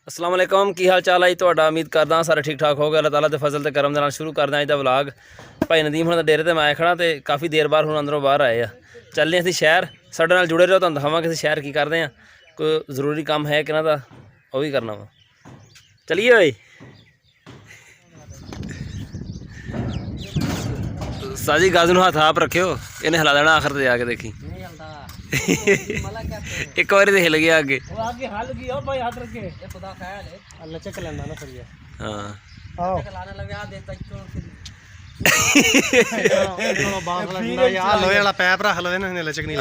अस्सलाम वालेकुम की हाल चाल है जी तुहाडा। उम्मीद करदा सारे ठीक ठाक हो गए। अल्लाह ताला दे फजल ते करम दे नाल शुरू करदा अज दा व्लॉग। भाई नदीम हुणां दा डेरे ते मैं आया खड़ा ते काफ़ी देर बाद हुण अंदरों बाहर आए आ। चलने असीं शहर, साडे नाल जुड़े रहो, तुहानूं दिखावांगे असीं शहर की करदे आ। कोई जरूरी काम है कि ना दा वो भी करना वा। चलिए भाई साजी गाजू हाथ आप रखियो, इन्हें हिला देना आखिर ते जाके देखी। एक बार तो हिल गया आगे।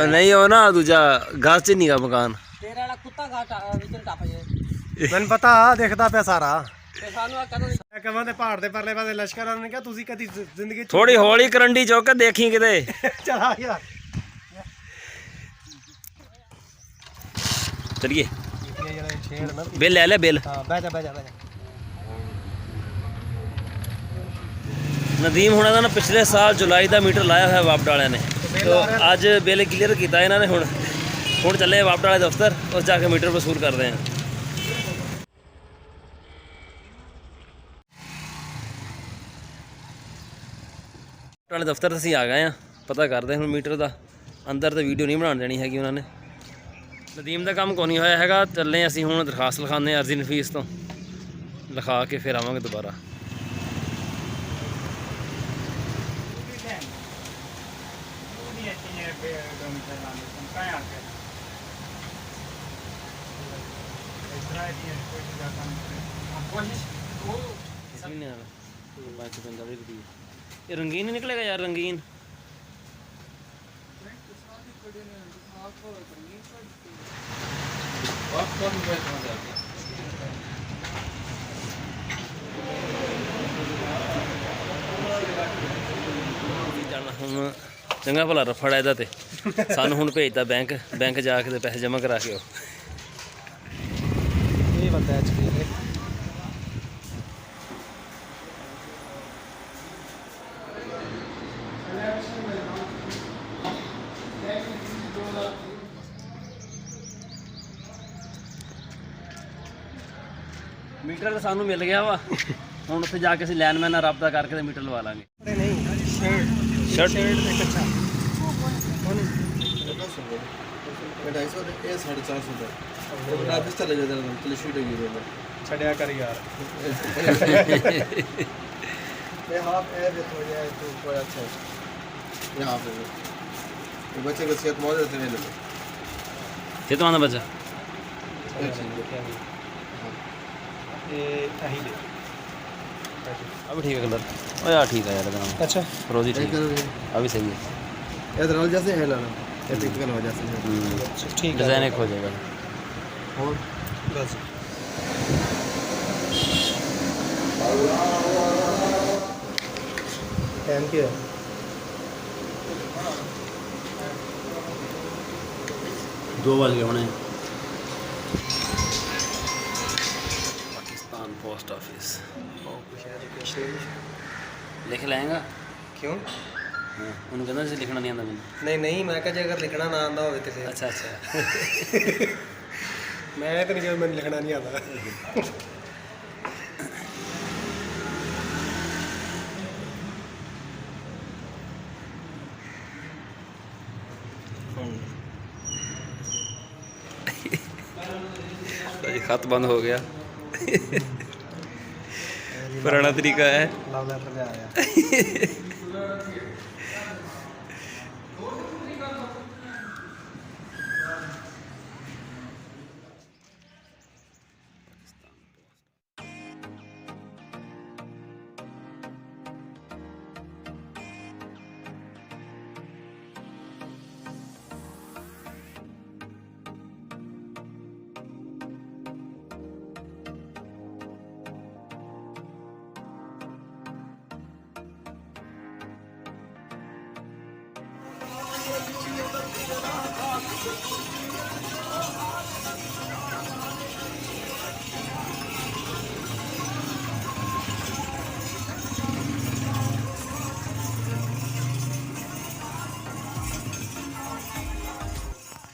नहीं हो ना दूजा घास च नहीं का मकान मैंने पता देखता पे सारा पहाड़ दे परले पासे लश्कर ने कहा तुसी कदी जिंदगी थोड़ी हौली करंडी चौक देखी किते चला यार। चलिए बिल ले ले बिल। नदीम होना ना पिछले साल जुलाई का मीटर लाया हुआ वापड वाले ने, तो अज बिल क्लीयर किया इन्होंने। हुण चले वापड वाले दफ्तर और जाके मीटर वसूल करते हैं। वाले दफ्तर असीं आ गए हैं, पता करते हैं मीटर का। अंदर तो वीडियो नहीं बना देनी हैगी उन्होंने। नदीम का काम को नहीं होया हैगा। चलने असीं हुण दरखास्त लिखाने अर्जी नफीस तो लिखा के फिर आवांगे दोबारा। ये रंगीन ही निकलेगा यार, रंगीन ਹੁਣ ਚੰਗਾ ਭਲਾ ਰਫੜ ਇਹਦਾ ਤੇ ਸਾਨੂੰ ਹੁਣ ਭੇਜਦਾ ਬੈਂਕ ਜਾ ਕੇ ਤੇ ਪੈਸੇ ਜਮ੍ਹਾਂ ਕਰਾ ਕੇ। ਇਹ ਬੰਦਾ ਐਚ ਪੀ ਹੈ। मीटर सानू मिल गया वा। हुण उत्थे जाके असीं लैनमैन नाल राबता करके ते मीटर लवा लांगे। शर्ट छड़िया कर यार। बच्चे को सेहत बहुत कितना बच्चा अभी ठीक है कलर। ओ यार ठीक है यार एकदम। अच्छा रोजी ठीक है, अभी सही है। इधर जैसे है लाना ये टिपिकल हो जैसे ठीक है, डिज़ाइन एक हो जाएगा। और बस टाइम क्या है? दो बज गए होने। पाकिस्तान पोस्ट ऑफिस लिख लाएगा क्यों? उन्होंने कहना से लिखना नहीं आता मैंने। नहीं नहीं मैं कहा जे अगर लिखना ना आंदा होवे ते फिर अच्छा अच्छा मैं तो नहीं मैंने लिखना नहीं आता। खत बंद हो गया। पुराना तरीका है। लव लेटर ले आया।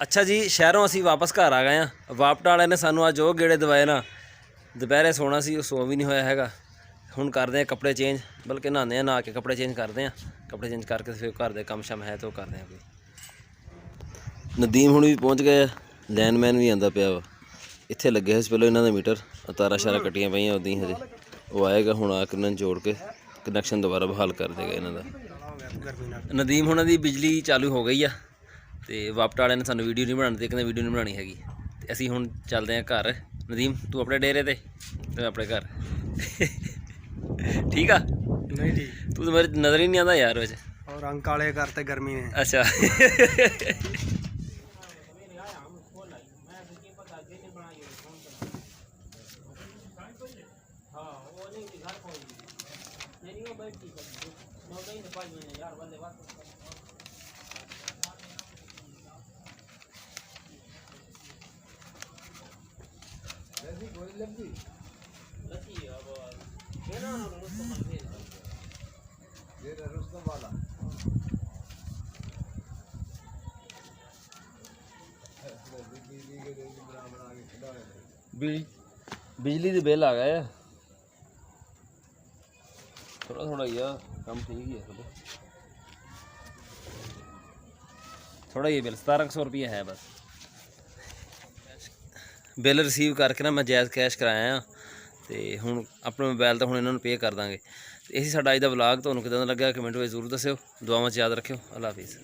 अच्छा जी, शहरों असी वापस घर आ गए हैं। वापटा वाले ने सानू अज वो गेड़े दवाए ना ਦੁਪਹਿਰੇ ਸੋਣਾ ਸੀ, ਉਹ ਸੋ ਵੀ ਨਹੀਂ ਹੋਇਆ ਹੈਗਾ। ਹੁਣ ਕਰਦੇ ਆ ਕੱਪੜੇ ਚੇਂਜ, ਬਲਕਿ ਨਹਾਉਂਦੇ ਆ, ਨਹਾ ਕੇ ਕੱਪੜੇ ਚੇਂਜ ਕਰਦੇ ਆ। ਕੱਪੜੇ ਚੇਂਜ ਕਰਕੇ ਫਿਰ ਘਰ ਦੇ ਕੰਮ ਸ਼ਮ ਹੈ ਤਾਂ ਉਹ ਕਰਦੇ ਆ ਕੋਈ। ਨਦੀਮ ਹੁਣ ਵੀ ਪਹੁੰਚ ਗਏ ਆ, ਲੈਨਮੈਨ ਵੀ ਆਂਦਾ ਪਿਆ ਵਾ। ਇੱਥੇ ਲੱਗੇ ਹੋਏ ਸੀ ਪਹਿਲਾਂ ਇਹਨਾਂ ਦਾ ਮੀਟਰ, ਤਾਰਾਂ ਸ਼ਾਰਾਂ ਕੱਟੀਆਂ ਪਈਆਂ ਉੱਦਾਂ ਹੀ ਹਜੇ। ਉਹ ਆਏਗਾ ਹੁਣ, ਆ ਕੇ ਇਹਨਾਂ ਨੂੰ ਜੋੜ ਕੇ ਕਨੈਕਸ਼ਨ ਦੁਬਾਰਾ ਬਹਾਲ ਕਰ ਦੇਗਾ ਇਹਨਾਂ ਦਾ। ਨਦੀਮ ਹੁਣਾਂ ਦੀ ਬਿਜਲੀ ਚਾਲੂ ਹੋ ਗਈ ਆ, ਤੇ ਵਾਪਟਾ ਵਾਲਿਆਂ ਨੇ ਸਾਨੂੰ ਵੀਡੀਓ ਨਹੀਂ ਬਣਾਉਣ ਦਿੱਤੀ, ਕਹਿੰਦੇ ਵੀਡੀਓ ਨਹੀਂ ਬਣਾਉਣੀ ਹੈਗੀ। ਤੇ ਅਸੀਂ ਹੁਣ ਚੱਲਦੇ ਹਾਂ ਘਰ। ਨਦੀਮ ਤੂੰ ਆਪਣੇ ਡੇਰੇ ਤੇ ਮੈਂ ਆਪਣੇ ਘਰ। ਠੀਕ ਆ? ਨਹੀਂ ਠੀਕ, ਤੂੰ ਤਾਂ ਮੇਰੇ ਨਜ਼ਰ ਹੀ ਨਹੀਂ ਆਉਂਦਾ ਯਾਰ ਵਿੱਚ। ਔਰ ਰੰਗ ਕਾਲੇ ਕਰਤੇ ਗਰਮੀ ਨੇ। ਅੱਛਾ। ਬਿਜਲੀ ਦੇ ਬਿੱਲ ਆ ਗਏ ਆ, ਥੋੜਾ ਥੋੜਾ ਹੀ ਆ, ਕੰਮ ਠੀਕ ਹੀ ਆ ਤੁਹਾਡੇ। ਥੋੜਾ ਹੀ ਬਿੱਲ 1700 ਰੁਪਏ ਹੈ ਬਸ। ਬਿੱਲ ਰਿਸੀਵ ਕਰਕੇ ਨਾ ਮੈਂ ਜਾਇਜ਼ ਕੈਸ਼ ਕਰਾਇਆ ਆ, ਤੇ ਹੁਣ ਆਪਣੇ ਮੋਬਾਈਲ ਤੋਂ ਹੁਣ ਇਹਨਾਂ ਨੂੰ ਪੇ ਕਰ ਦਾਂਗੇ। ਇਹ ਸੀ ਸਾਡਾ ਅੱਜ ਦਾ ਵਲੌਗ। ਤੁਹਾਨੂੰ ਕਿੱਦਾਂ ਦਾ ਲੱਗਿਆ ਕਮੈਂਟ ਵਿੱਚ ਜ਼ਰੂਰ ਦੱਸਿਓ। ਦੁਆਵਾਂ 'ਚ ਯਾਦ ਰੱਖਿਓ। ਅੱਲਾ ਹਾਫਿਜ਼।